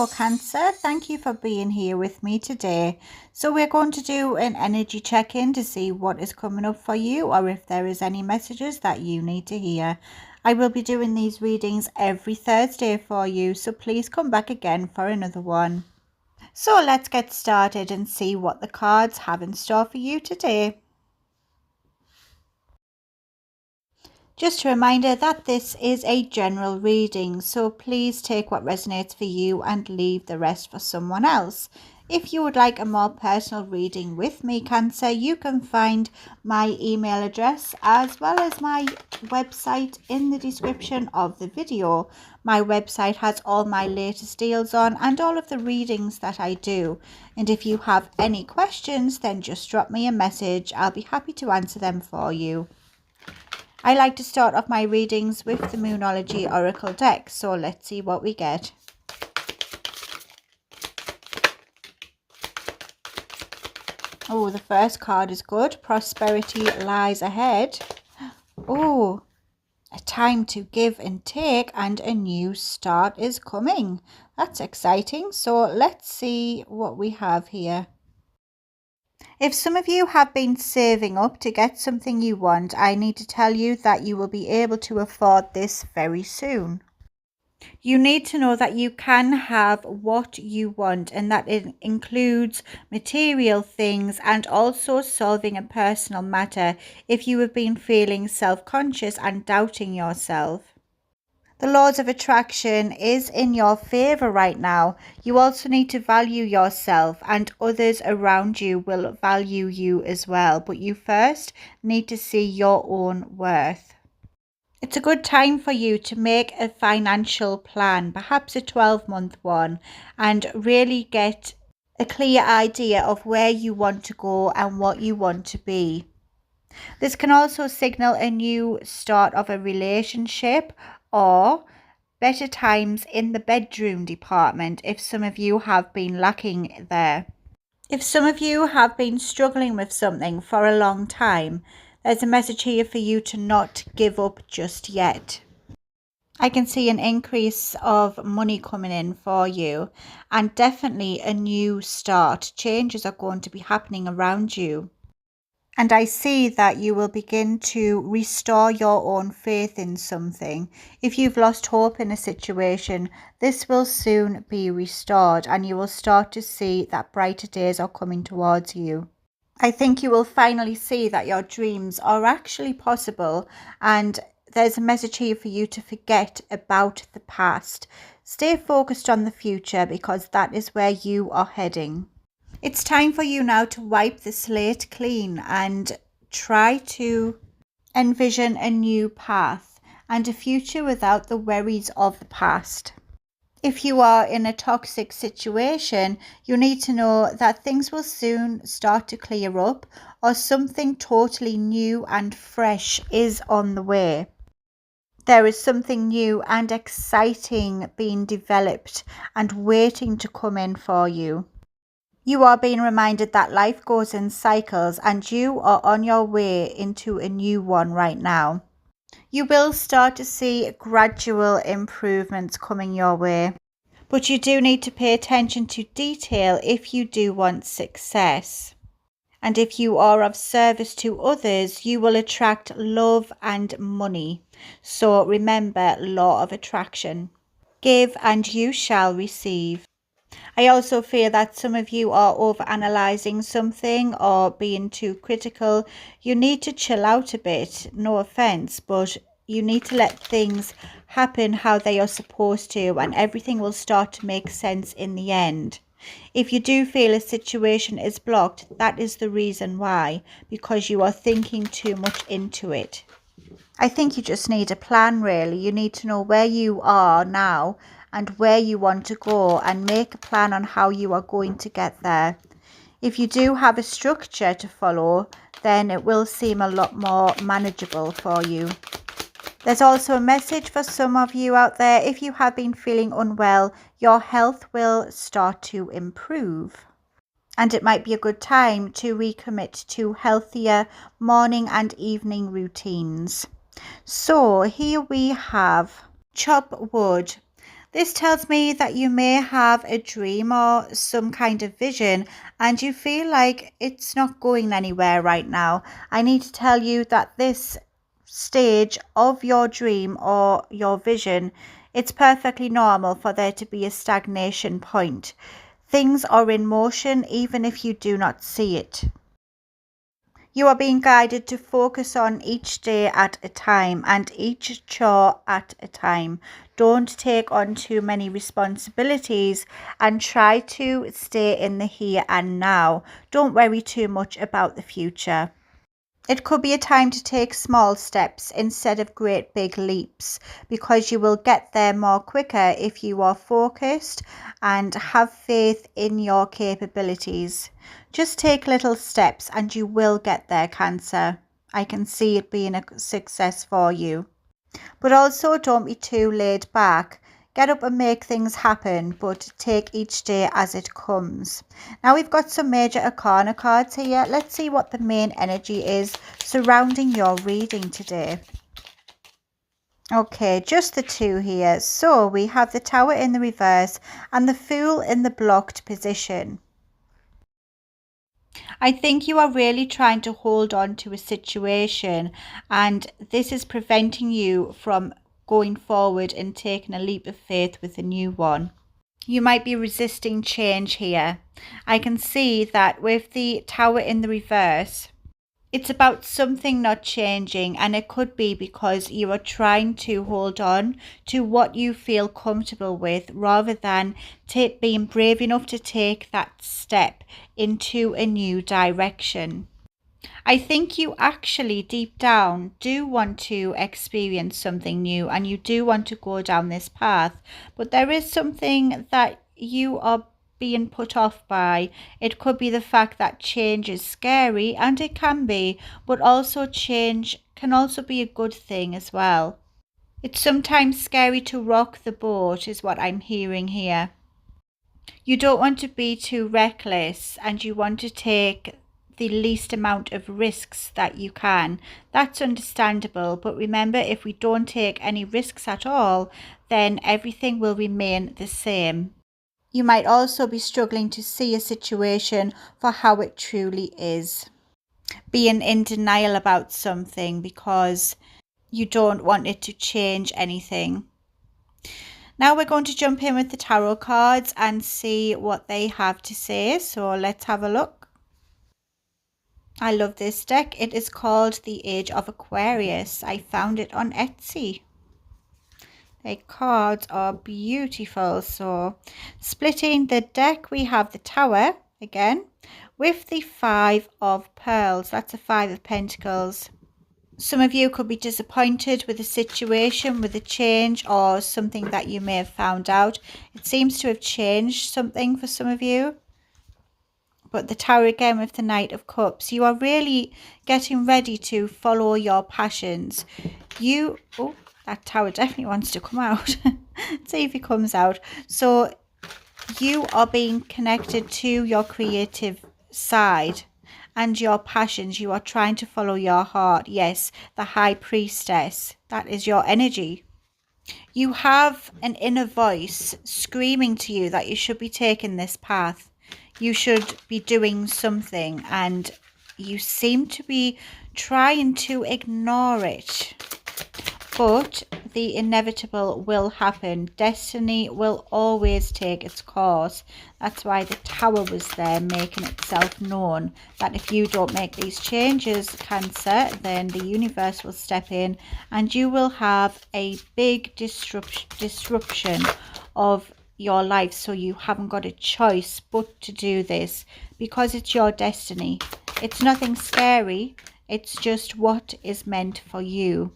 Cancer, thank you for being here with me today. So we're going to do an energy check-in to see what is coming up for you or if there is any messages that you need to hear. I will be doing these readings every Thursday for you, so please come back again for another one. So let's get started and see what the cards have in store for you today. Just a reminder that this is a general reading, so please take what resonates for you and leave the rest for someone else. If you would like a more personal reading with me, Cancer, you can find my email address as well as my website in the description of the video. My website has all my latest deals on and all of the readings that I do. And if you have any questions, then just drop me a message. I'll be happy to answer them for you. I like to start off my readings with the Moonology Oracle deck, so let's see what we get. Oh, the first card is good. Prosperity lies ahead. Oh, a time to give and take and a new start is coming. That's exciting. So let's see what we have here. If some of you have been saving up to get something you want, I need to tell you that you will be able to afford this very soon. You need to know that you can have what you want, and that it includes material things and also solving a personal matter if you have been feeling self-conscious and doubting yourself. The laws of attraction is in your favor right now. You also need to value yourself, and others around you will value you as well. But you first need to see your own worth. It's a good time for you to make a financial plan, perhaps a 12-month one, and really get a clear idea of where you want to go and what you want to be. This can also signal a new start of a relationship or better times in the bedroom department if some of you have been lacking there. If some of you have been struggling with something for a long time, there's a message here for you to not give up just yet. I can see an increase of money coming in for you and definitely a new start. Changes are going to be happening around you. And I see that you will begin to restore your own faith in something. If you've lost hope in a situation, this will soon be restored and you will start to see that brighter days are coming towards you. I think you will finally see that your dreams are actually possible, and there's a message here for you to forget about the past. Stay focused on the future because that is where you are heading. It's time for you now to wipe the slate clean and try to envision a new path and a future without the worries of the past. If you are in a toxic situation, you need to know that things will soon start to clear up, or something totally new and fresh is on the way. There is something new and exciting being developed and waiting to come in for you. You are being reminded that life goes in cycles and you are on your way into a new one right now. You will start to see gradual improvements coming your way, but you do need to pay attention to detail if you do want success. And if you are of service to others, you will attract love and money. So remember, law of attraction. Give and you shall receive. I also fear that some of you are overanalyzing something or being too critical. You need to chill out a bit, no offense, but you need to let things happen how they are supposed to, and everything will start to make sense in the end. If you do feel a situation is blocked, that is the reason why, because you are thinking too much into it. I think you just need a plan, really. You need to know where you are now and where you want to go and make a plan on how you are going to get there. If you do have a structure to follow, then it will seem a lot more manageable for you. There's also a message for some of you out there. If you have been feeling unwell, your health will start to improve. And it might be a good time to recommit to healthier morning and evening routines. So here we have chop wood. This tells me that you may have a dream or some kind of vision and you feel like it's not going anywhere right now. I need to tell you that this stage of your dream or your vision, it's perfectly normal for there to be a stagnation point. Things are in motion even if you do not see it. You are being guided to focus on each day at a time and each chore at a time. Don't take on too many responsibilities and try to stay in the here and now. Don't worry too much about the future. It could be a time to take small steps instead of great big leaps, because you will get there more quicker if you are focused and have faith in your capabilities. Just take little steps and you will get there, Cancer. I can see it being a success for you. But also don't be too laid back. Get up and make things happen, but take each day as it comes. Now we've got some major arcana cards here. Let's see what the main energy is surrounding your reading today. Okay, just the two here. So we have the Tower in the reverse and the Fool in the blocked position. I think you are really trying to hold on to a situation, and this is preventing you from going forward and taking a leap of faith with a new one. You might be resisting change here. I can see that with the Tower in the reverse, it's about something not changing, and it could be because you are trying to hold on to what you feel comfortable with rather than being brave enough to take that step into a new direction. I think you actually deep down do want to experience something new and you do want to go down this path, but there is something that you are being put off by. It could be the fact that change is scary, and it can be, but also change can also be a good thing as well. It's sometimes scary to rock the boat is what I'm hearing here. You don't want to be too reckless and you want to take the least amount of risks that you can. That's understandable, but remember, if we don't take any risks at all, then everything will remain the same. You might also be struggling to see a situation for how it truly is. Being in denial about something because you don't want it to change anything. Now we're going to jump in with the tarot cards and see what they have to say. So let's have a look. I love this deck. It is called the Age of Aquarius. I found it on Etsy. The cards are beautiful. So splitting the deck, we have the Tower again with the Five of Pearls. That's a Five of Pentacles. Some of you could be disappointed with the situation, with the change or something that you may have found out. It seems to have changed something for some of you. But the Tower again with the Knight of Cups. You are really getting ready to follow your passions. Oh, that Tower definitely wants to come out. Let's see if he comes out. So you are being connected to your creative side and your passions. You are trying to follow your heart. Yes, the High Priestess. That is your energy. You have an inner voice screaming to you that you should be taking this path. You should be doing something, and you seem to be trying to ignore it. But the inevitable will happen. Destiny will always take its course. That's why the Tower was there, making itself known that if you don't make these changes, Cancer, then the universe will step in and you will have a big disruption of your life. So you haven't got a choice but to do this because it's your destiny. It's nothing scary. It's just what is meant for you.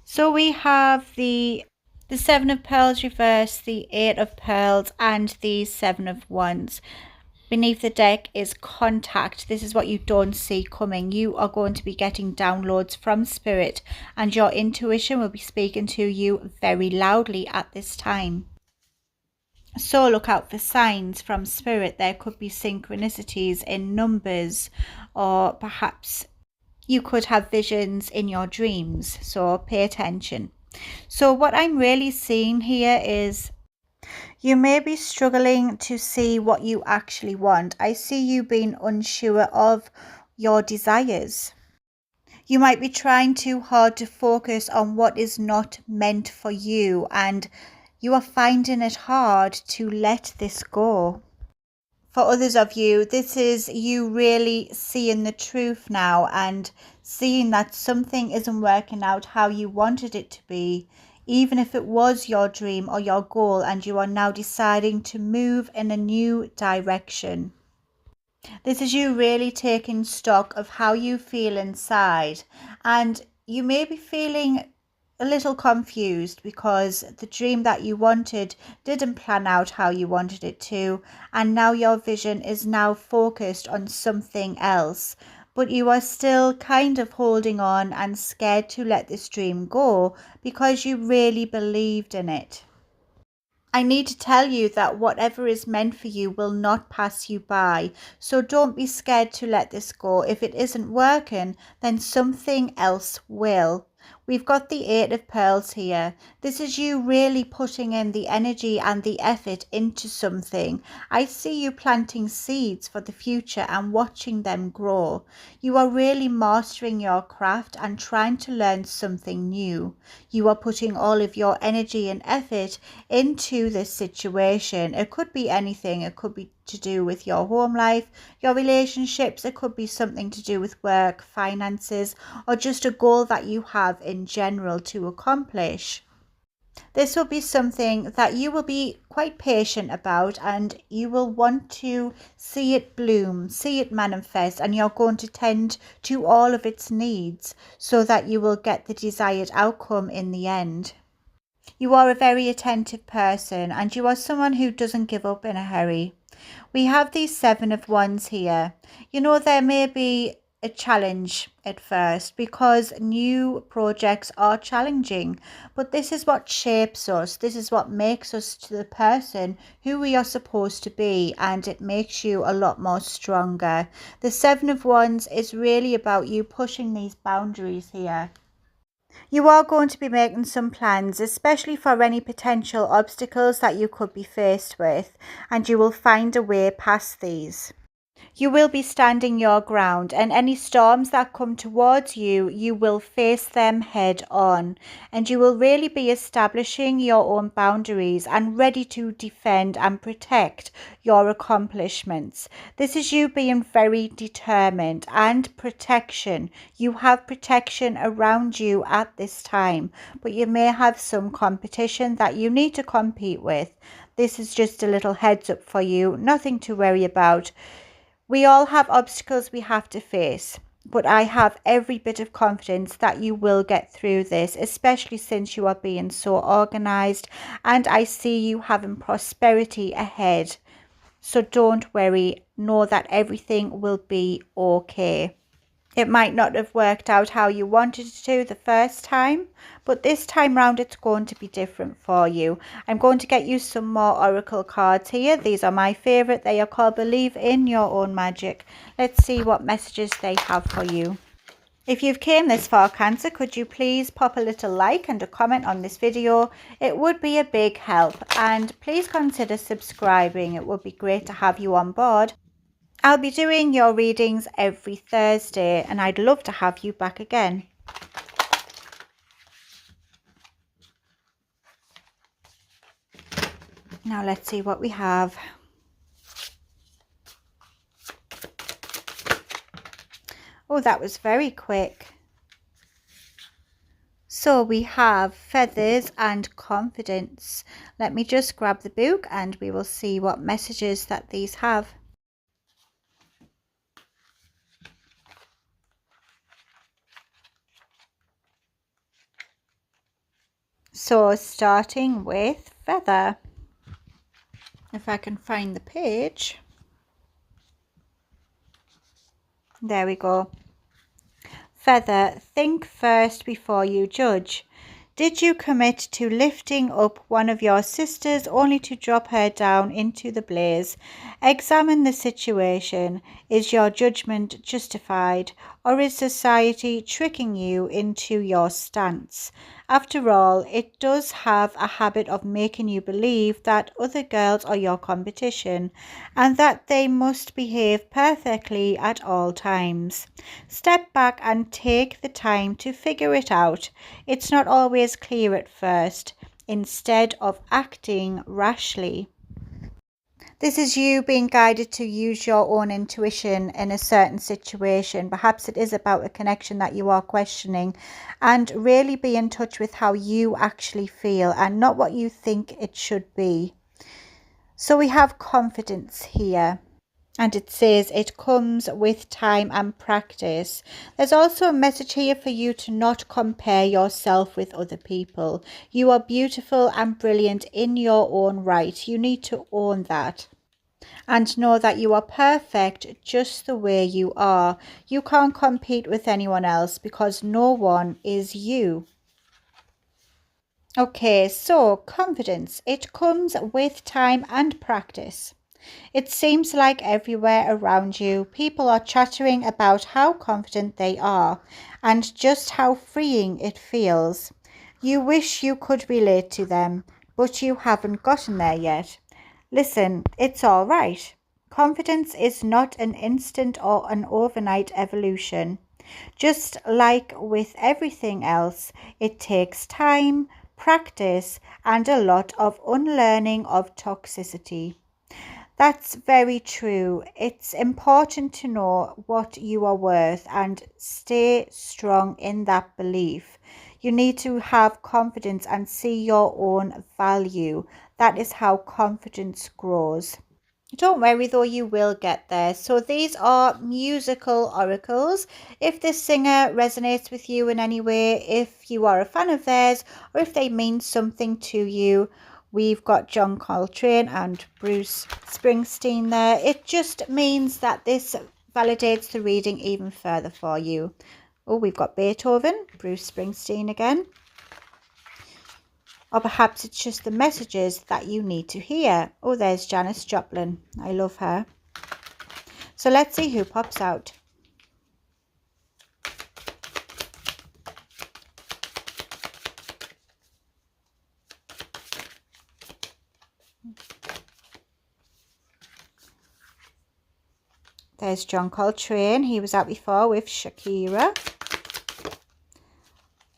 So we have the Seven of Pearls reverse, the Eight of Pearls, and the Seven of Wands. Beneath the deck is contact. This is what you don't see coming. You are going to be getting downloads from Spirit, and your intuition will be speaking to you very loudly at this time. So look out for signs from Spirit. There could be synchronicities in numbers, or perhaps you could have visions in your dreams, so pay attention. So what I'm really seeing here is you may be struggling to see what you actually want. I see you being unsure of your desires. You might be trying too hard to focus on what is not meant for you, and you are finding it hard to let this go. For others of you, this is you really seeing the truth now and seeing that something isn't working out how you wanted it to be, even if it was your dream or your goal, and you are now deciding to move in a new direction. This is you really taking stock of how you feel inside, and you may be feeling a little confused because the dream that you wanted didn't plan out how you wanted it to, and now your vision is now focused on something else, but you are still kind of holding on and scared to let this dream go because you really believed in it. I need to tell you that whatever is meant for you will not pass you by. So don't be scared to let this go. If it isn't working, then something else will. We've got the Eight of Pearls here. This is you really putting in the energy and the effort into something. I see you planting seeds for the future and watching them grow. You are really mastering your craft and trying to learn something new. You are putting all of your energy and effort into this situation. It could be anything. It could be to do with your home life, your relationships. It could be something to do with work, finances, or just a goal that you have in general to accomplish. This will be something that you will be quite patient about, and you will want to see it bloom, see it manifest, and you're going to tend to all of its needs so that you will get the desired outcome in the end. You are a very attentive person, and you are someone who doesn't give up in a hurry. We have these Seven of Wands here. You know, there may be a challenge at first because new projects are challenging, but this is what shapes us. This is what makes us to the person who we are supposed to be, and it makes you a lot more stronger. The Seven of Wands is really about you pushing these boundaries here. You are going to be making some plans, especially for any potential obstacles that you could be faced with, and you will find a way past these. You will be standing your ground, and any storms that come towards you, you will face them head on, and you will really be establishing your own boundaries and ready to defend and protect your accomplishments. This is you being very determined, and protection. You have protection around you at this time, but you may have some competition that you need to compete with. This is just a little heads up for you, nothing to worry about. We all have obstacles we have to face, but I have every bit of confidence that you will get through this, especially since you are being so organized, and I see you having prosperity ahead. So don't worry, know that everything will be okay. It might not have worked out how you wanted it to the first time, but this time round it's going to be different for you. I'm going to get you some more oracle cards here. These are my favourite. They are called Believe in Your Own Magic. Let's see what messages they have for you. If you've came this far, Cancer, could you please pop a little like and a comment on this video? It would be a big help, and please consider subscribing. It would be great to have you on board. I'll be doing your readings every Thursday, and I'd love to have you back again. Now let's see what we have. Oh, that was very quick. So we have feathers and confidence. Let me just grab the book and we will see what messages that these have. So starting with feather. If I can find the page. There we go. Feather, think first before you judge. Did you commit to lifting up one of your sisters only to drop her down into the blaze? Examine the situation. Is your judgment justified, or is society tricking you into your stance? After all, it does have a habit of making you believe that other girls are your competition and that they must behave perfectly at all times. Step back and take the time to figure it out. It's not always clear at first, instead of acting rashly. This is you being guided to use your own intuition in a certain situation. Perhaps it is about a connection that you are questioning, and really be in touch with how you actually feel and not what you think it should be. So we have confidence here. And it says it comes with time and practice. There's also a message here for you to not compare yourself with other people. You are beautiful and brilliant in your own right. You need to own that. And know that you are perfect just the way you are. You can't compete with anyone else because no one is you. Okay, so confidence. It comes with time and practice. It seems like everywhere around you, people are chattering about how confident they are and just how freeing it feels. You wish you could relate to them, but you haven't gotten there yet. Listen, it's all right. Confidence is not an instant or an overnight evolution. Just like with everything else, it takes time, practice, and a lot of unlearning of toxicity. That's very true. It's important to know what you are worth and stay strong in that belief. You need to have confidence and see your own value. That is how confidence grows. Don't worry though, you will get there. So these are musical oracles. If this singer resonates with you in any way, if you are a fan of theirs, or if they mean something to you, we've got John Coltrane and Bruce Springsteen there. It just means that this validates the reading even further for you. Oh, we've got Beethoven, Bruce Springsteen again. Or perhaps it's just the messages that you need to hear. Oh, there's Janis Joplin. I love her. So let's see who pops out. There's John Coltrane. He was out before with Shakira.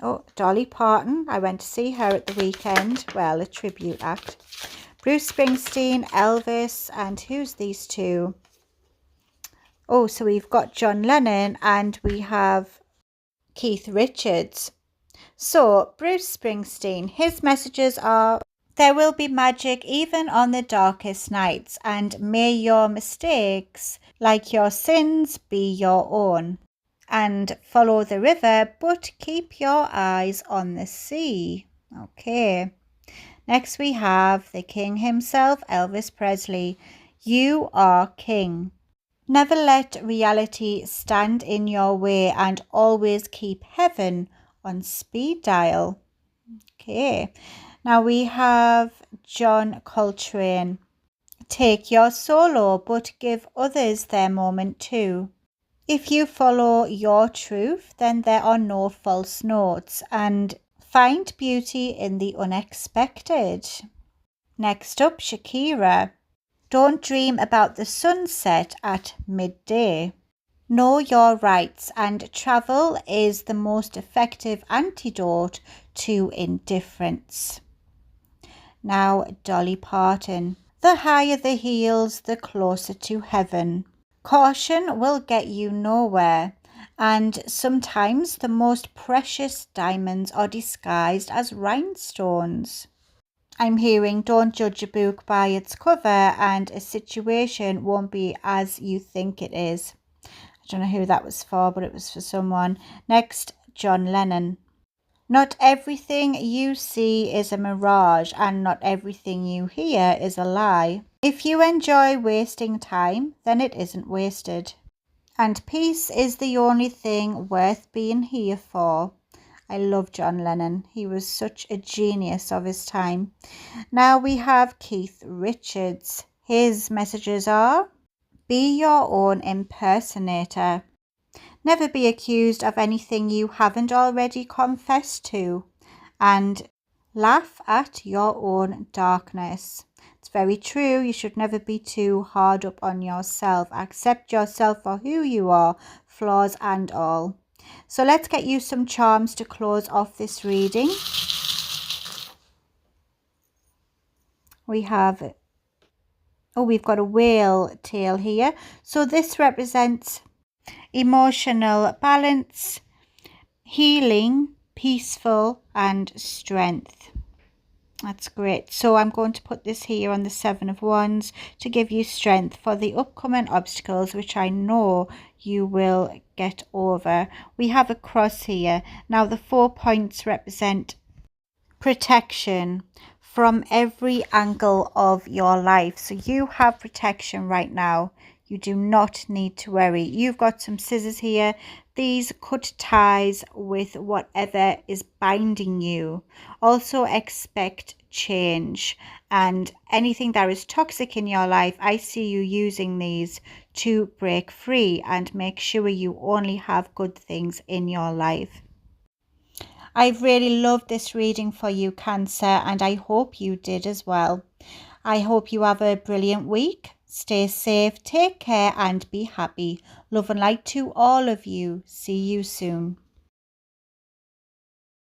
Oh, Dolly Parton. I went to see her at the weekend. Well, a tribute act. Bruce Springsteen, Elvis, and who's these two? Oh, so we've got John Lennon and we have Keith Richards. So, Bruce Springsteen, his messages are: there will be magic even on the darkest nights, and may your mistakes, like your sins, be your own. And follow the river, but keep your eyes on the sea. Okay. Next we have the king himself, Elvis Presley. You are king. Never let reality stand in your way and always keep heaven on speed dial. Okay. Now we have John Coltrane. Take your solo, but give others their moment too. If you follow your truth, then there are no false notes, and find beauty in the unexpected. Next up, Shakira. Don't dream about the sunset at midday. Know your rights, and travel is the most effective antidote to indifference. Now, Dolly Parton. The higher the heels, the closer to heaven. Caution will get you nowhere, and sometimes the most precious diamonds are disguised as rhinestones. I'm hearing don't judge a book by its cover, and a situation won't be as you think it is. I don't know who that was for, but it was for someone. Next, John Lennon. Not everything you see is a mirage, and not everything you hear is a lie. If you enjoy wasting time, then it isn't wasted. And peace is the only thing worth being here for. I love John Lennon. He was such a genius of his time. Now we have Keith Richards. His messages are: be your own impersonator. Never be accused of anything you haven't already confessed to. And laugh at your own darkness. It's very true. You should never be too hard up on yourself. Accept yourself for who you are, flaws and all. So let's get you some charms to close off this reading. We've got a whale tail here. So this represents emotional balance, healing, peaceful and strength. That's great. So I'm going to put this here on the 7 of Wands to give you strength for the upcoming obstacles, which I know you will get over. We have a cross here. Now the 4 points represent protection from every angle of your life. So you have protection right now. You do not need to worry. You've got some scissors here. These cut ties with whatever is binding you. Also expect change, and anything that is toxic in your life, I see you using these to break free and make sure you only have good things in your life. I've really loved this reading for you, Cancer, and I hope you did as well. I hope you have a brilliant week. Stay safe, take care and be happy. Love and light to all of you. See you soon.